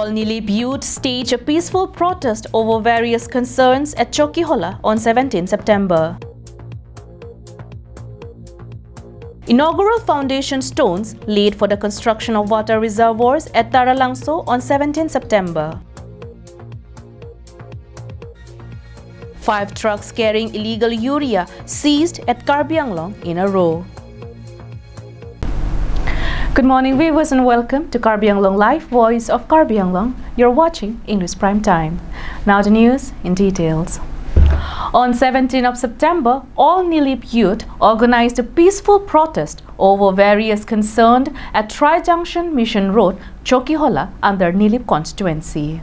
All Nilip youth staged a peaceful protest over various concerns at Chokihola on 17 September. Inaugural foundation stones laid for the construction of water reservoirs at Taralangso on 17 September. 5 trucks carrying illegal urea seized at Karbianglong in a row. Good morning viewers and welcome to Karbianglong Live, Voice of Karbianglong. You're watching English Prime Time. Now the news in details. On 17 of September, all Nilip youth organized a peaceful protest over various concerns at Tri-Junction Mission Road, Chokihola under Nilip constituency.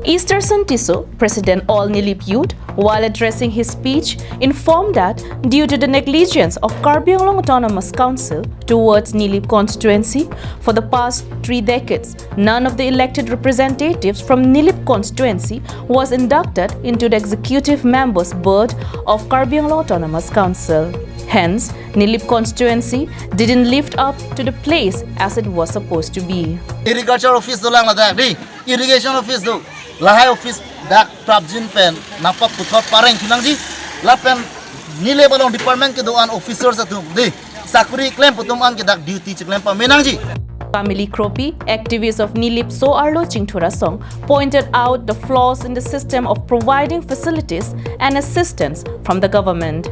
Easterson Tiso, President All Nilip Youth, while addressing his speech, informed that due to the negligence of Karbianglong Autonomous Council towards Nilip constituency for the past 3 decades, none of the elected representatives from Nilip constituency was inducted into the executive members board of Karbianglong Autonomous Council. Hence, Nilip constituency didn't live up to the place as it was supposed to be. Agriculture office do lang na di irrigation office do Lahai office dak prabjin pen napap putot pareng kinang di lapen nile balong department ke doan officers atu di sakuri claim putum an ke dak duty claim pa menang ji. Family Kropi, activists of Nilip So Arlo Chingthurasong, pointed out the flaws in the system of providing facilities and assistance from the government.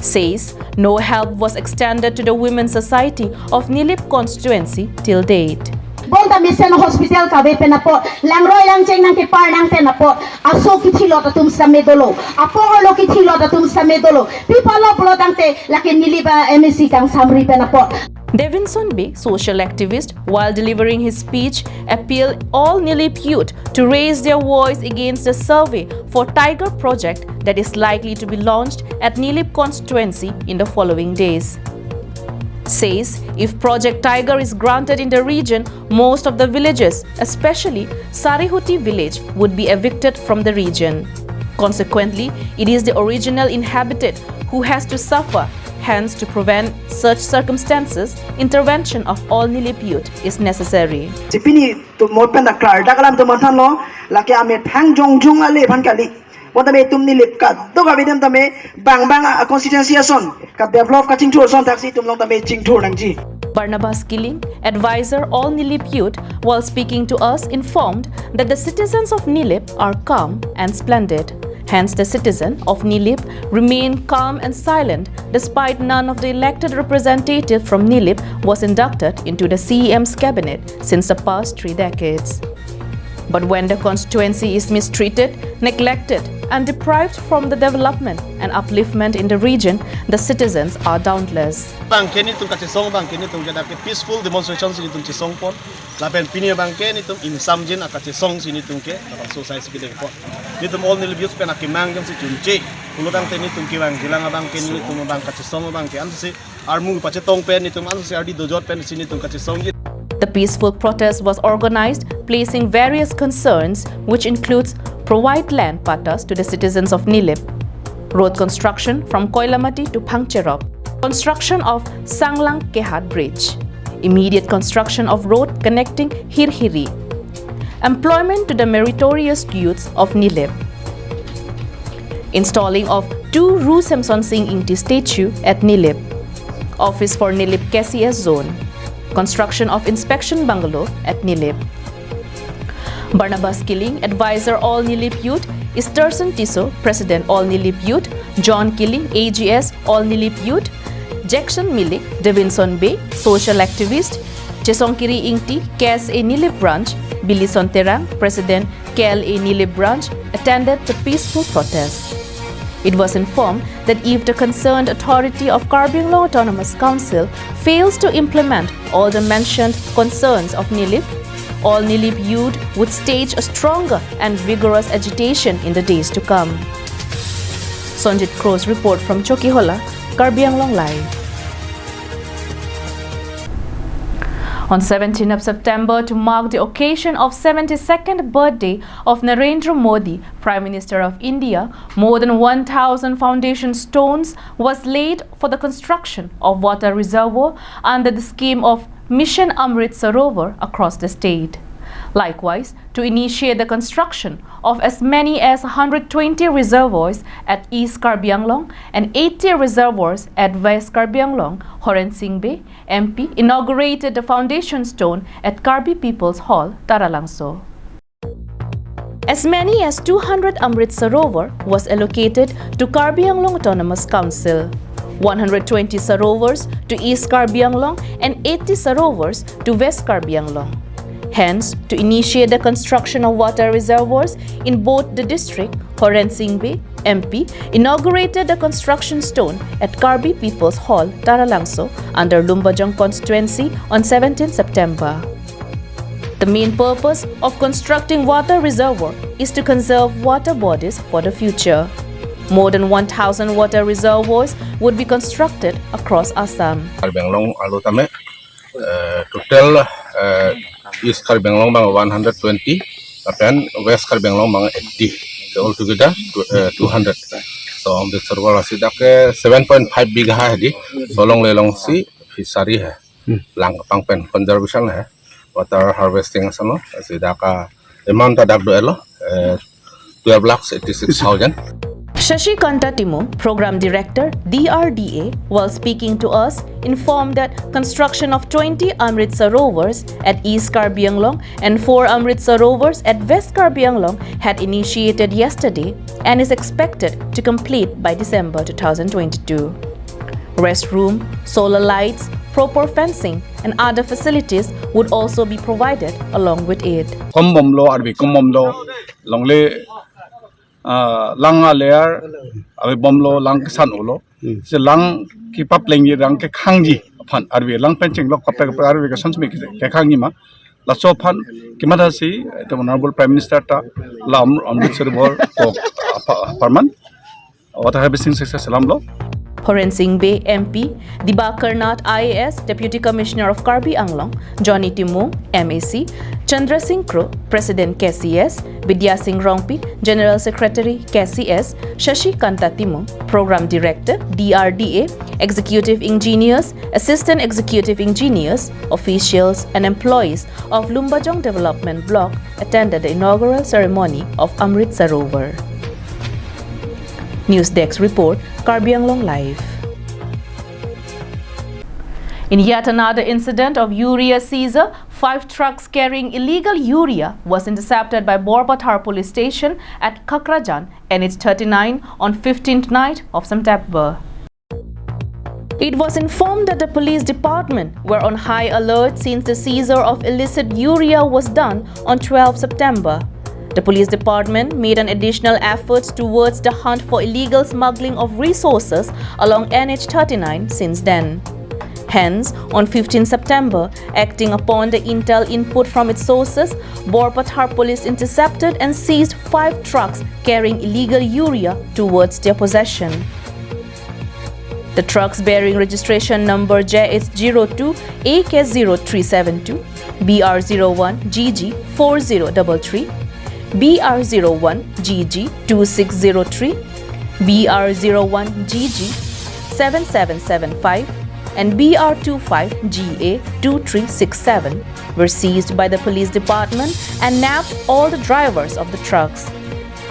Says no help was extended to the Women's Society of Nilip constituency till date. Bonda mission hospital kabe penapo langroy lang cheng nang kipar nang penapo aso kithilo tatum sa medolo apo lo kithilo tatum sa medolo pipalo polo tangte lakin Niliba MSC kang samri penapo. Devinson B, social activist, while delivering his speech, appealed all Nilip youth to raise their voice against the survey for Tiger project that is likely to be launched at Nilip constituency in the following days. Says if Project Tiger is granted in the region, most of the villages, especially Sarihuti village, would be evicted from the region. Consequently, it is the original inhabitant who has to suffer. Hence, to prevent such circumstances, intervention of all Nilip youth is necessary. Sipini to mopen da klar da kalam to mantan lo laki ame thang jong jong ale bhan kali wata me tum Nilip ka do ka bidam tame bang bang constituency ason ka develop ka chingthur son taxi tum long tame chingthur nang ji. Barnabas Killing, advisor all Nilip youth, while speaking to us, informed that the citizens of Nilip are calm and splendid. Hence, the citizen of Nilip remain calm and silent despite none of the elected representative from Nilip was inducted into the CEM's cabinet since the past 3 decades. But when the constituency is mistreated, neglected, and deprived from the development and upliftment in the region, the citizens are dauntless. Bangke ni tum kacesong bangke ni tum jadi peaceful demonstration sini tum cesong pon, lapen pinia bangke ni tum insamjen akacesong sini tum ke, dalam society kita pon. Ni tum all Nilip youth pena kimang jam si cunci, pulutan teni tum kiwang hilang bangke ni tum bang kacesong bangke, antu si armu pacetong pen ni tum antu si ardi dojot pen sini tum kacesong. The peaceful protest was organized, placing various concerns, which includes provide land patas to the citizens of Nilip, road construction from Koilamati to Pangcherok, construction of Sanglang Kehat Bridge, immediate construction of road connecting Hirhiri, employment to the meritorious youths of Nilip, installing of 2 Ru Samson Singh Ingti statue at Nilip, office for Nilip KCS zone, construction of inspection bungalow at Nilip. Barnabas Killing, advisor all Nilip youth, Easterson Tiso, President all Nilip youth, John Killing, AGS all Nilip youth, Jackson Milik, Devinson Bay, social activist, Chesongkiri Ingti, KSA Nilip branch, Billy Sonterang, President KAL Nilip branch, attended the peaceful protest. It was informed that if the concerned authority of Karbianglong Autonomous Council fails to implement all the mentioned concerns of Nilip, all Nilip youth would stage a stronger and vigorous agitation in the days to come. Sonjit Crow's report from Chokihola, Karbianglong Live. On 17 of September, to mark the occasion of 72nd birthday of Narendra Modi, Prime Minister of India, more than 1,000 foundation stones was laid for the construction of water reservoir under the scheme of Mission Amrit Sarovar across the state. Likewise, to initiate the construction of as many as 120 reservoirs at East Karbi Anglong and 80 reservoirs at West Karbi Anglong, Horen Singh Bay, MP, inaugurated the foundation stone at Karbi People's Hall, Taralangso. As many as 200 Amrit Sarovar was allocated to Karbi Anglong Autonomous Council, 120 Sarovars to East Karbi Anglong and 80 Sarovars to West Karbi Anglong. Hence, to initiate the construction of water reservoirs in both the district, Horen Singh Bay, MP, inaugurated the construction stone at Karbi People's Hall, Taralangso, under Lumbajong constituency on 17 September. The main purpose of constructing water reservoir is to conserve water bodies for the future. More than 1,000 water reservoirs would be constructed across Assam. Total East Karbi Anglong mga 120, and West Karbi Anglong mga 80. So altogether 200. So on the reservoir asidak 7.5 bigha hai di. So long lelong si fishery hai. Lang pangpen conservation hai. Water harvesting asano. Asidak amount adak do elo 12,86,000. Shashi Kanta Timo, Program Director, DRDA, while speaking to us, informed that construction of 20 Amrit Sarovars at East Karbi Anglong and 4 Amrit Sarovars at West Karbi Anglong had initiated yesterday and is expected to complete by December 2022. Restroom, solar lights, proper fencing, and other facilities would also be provided along with it. Lang layer abe bomlo lang kisan ulo se lang ki pap lengi rang ke khangji phan arbe lang penching lok kapre kapre arbe ka sans me ke khangji ma la so phan kimada si the honorable prime minister ta la amritsar bor ko parman water harvesting success salam lo. Horen Singh Bay MP, Dibakar Nath IAS, Deputy Commissioner of Karbi Anglong, Johnny Timung, MAC, Chandra Singh Kro, President KCS, Vidya Singh Rongpi, General Secretary KCS, Shashi Kanta Timung, Program Director, DRDA, Executive Engineers, Assistant Executive Engineers, officials and employees of Lumbajong Development Block attended the inaugural ceremony of Amrit Sarovar. News Desk Report, Karbi Anglong Live. In yet another incident of urea seizure, 5 trucks carrying illegal urea was intercepted by Borpathar police station at Kakrajan, NH39 on 15th night of September. It was informed that the police department were on high alert since the seizure of illicit urea was done on 12 September. The police department made an additional effort towards the hunt for illegal smuggling of resources along NH39 since then. Hence, on 15 September, acting upon the intel input from its sources, Borpathar police intercepted and seized 5 trucks carrying illegal urea towards their possession. The trucks bearing registration number JH02 AK0372, BR01 GG4033, BR01 GG2603, BR01 GG7775, and BR25 GA2367 were seized by the police department and nabbed all the drivers of the trucks.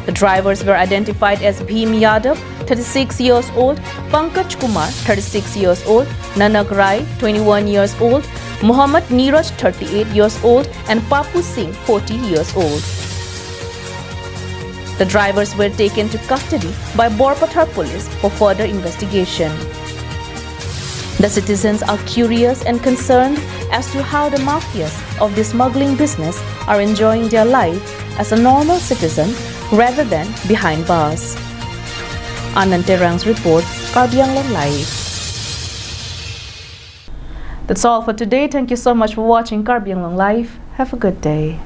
The drivers were identified as Bhim Yadav, 36 years old, Pankaj Kumar, 36 years old, Nanak Rai, 21 years old, Muhammad Neeraj, 38 years old, and Papu Singh, 40 years old. The drivers were taken to custody by Borpathar police for further investigation. The citizens are curious and concerned as to how the mafias of the smuggling business are enjoying their life as a normal citizen rather than behind bars. Anand Terang's report, Karbi Anglong Live. That's all for today. Thank you so much for watching Karbi Anglong Live. Have a good day.